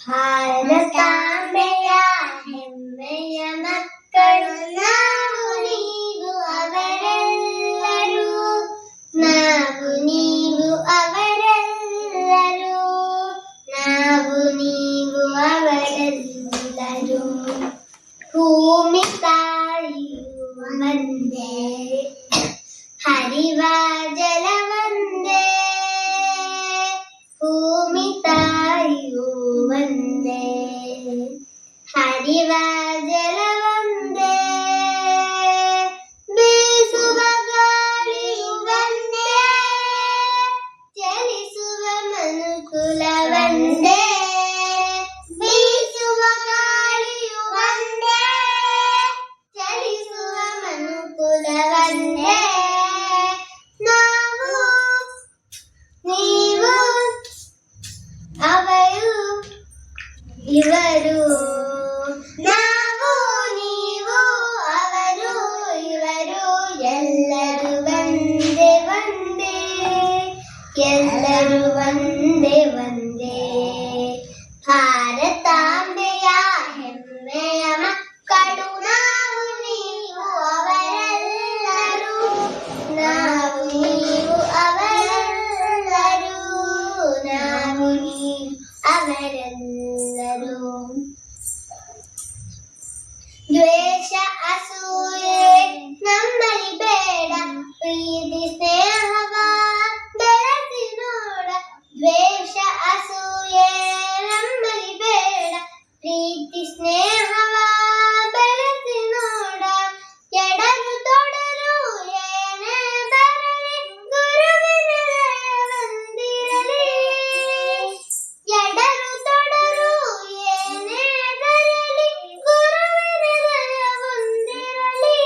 ಭಾರತಾಂಬೆಯ ಹೆಮ್ಮೆಯ ಮಕ್ಕಳು ನಾವು ನೀವು ಅವರೆಲ್ಲರೂ, ನಾವು ನೀವು ಅವರೆಲ್ಲರೂ, ನಾವು ನೀವು ಅವರೆಲ್ಲರೂ. ಭೂಮಿ ತಾಯಿಯು ಒಂದೇ, ಹರಿವ ಜಲವಂದೇ, ಭೂಮಿ ತಾಯಿಯು ಒಂದೇ, ಹರಿವ ಜಲವಂದೇ, ಬೀಸುವ ಗಾಳಿಯು ಒಂದೇ, ಚಲಿಸುವ ಮನುಕುಲ ಒಂದೇ, ಬೀಸುವ ಗಾಳಿಯು ಒಂದೇ, ಚಲಿಸುವ ಮನುಕುಲ ಒಂದೇ. ನಾವು ನೀವು ಅವರು ಇವರು, ನಾವು ನೀವು ಅವರು ಇವರು, ಎಲ್ಲರೂ ಒಂದೇ ಒಂದೇ, ಎಲ್ಲರೂ ಒಂದೇ ಒಂದೇ. ಭಾರತಾಂಬೆಯ ಹೆಮ್ಮೆಯ ಮಕ್ಕಳು ನಾವು ನೀವು ಅವರೆಲ್ಲರೂ, ನಾವು ನೀವು ಅವರೆಲ್ಲರೂ, ನಾವು ನೀವು ಅವರೆಲ್ಲರೂ. ದ್ವೇಷ ಅಸೂಯೆ ನಮ್ಮಲ್ಲಿ ಬೇಡ, ಪ್ರೀತಿ ಸ್ನೇಹವ ಬೆಳೆಸಿ ನೋಡ. ದ್ವೇಷ ಅಸೂಯೆ ನಮ್ಮಲ್ಲಿ ಬೇಡ, ಪ್ರೀತಿ ಸ್ನೇಹವ ಬೆಳೆಸಿ ನೋಡ. ಎಡರು ತೊಡರು ಏನೇ ಬರಲಿ, ಗುರುವಿನ ದಯವಂದಿರಲಿ. ಎಡರು ತೊಡರು ಏನೇ ಬರಲಿ, ಗುರುವಿನ ದಯವಂದಿರಲಿ.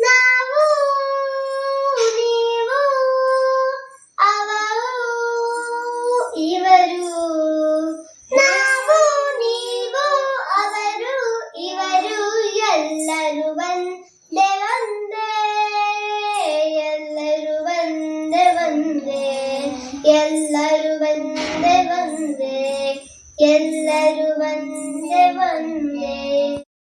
ನಾವು ನೀವು ಅವರು ಇವರು, ನಾವು ನೀವು ಅವರು ಇವರು, ಎಲ್ಲರೂ ಒಂದೇ ಒಂದೇ, ಎಲ್ಲರೂ ಒಂದೇ ಒಂದೇ, ಎಲ್ಲರೂ ಒಂದೇ ಒಂದೇ, ಎಲ್ಲರೂ ಒಂದೇ ಒಂದೇ.